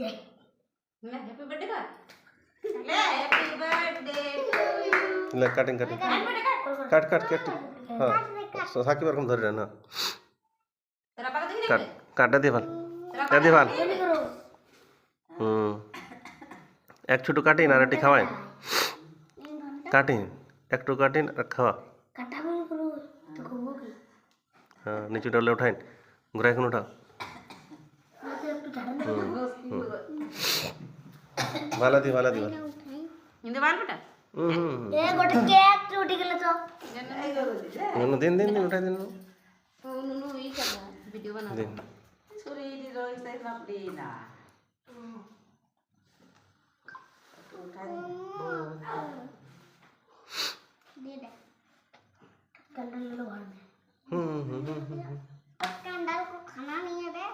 ले happy birthday कर ले हैप्पी बर्थडे टू यू ले काटिंग काटिंग काट काट काट हाँ साकिब এরকম ধরে না तेरा पापा देखी काट काटा दे भाल तेरा दे भाल एक छोटू काटिन আর একটু খাওয়াই কাটিন একটু কাটিন আর খাওয়া কাটা বল করো তো খাবো কি হ্যাঁ নিচে ডালে উঠাইন ঘুরাই কোন উঠাও একটু ঝাড়া ভালো দি ভালো দি इंदे बाल बेटा এ গোটে কেক উঠে গেল তো দিন দিন দিন উঠাই দিন नुनु ई कर वीडियो बना দিন सॉरी दी रोई से बापरे ना उठा दे दे कैंडल लो घर में হুম হুম হুম कैंडल को खाना नहीं है बे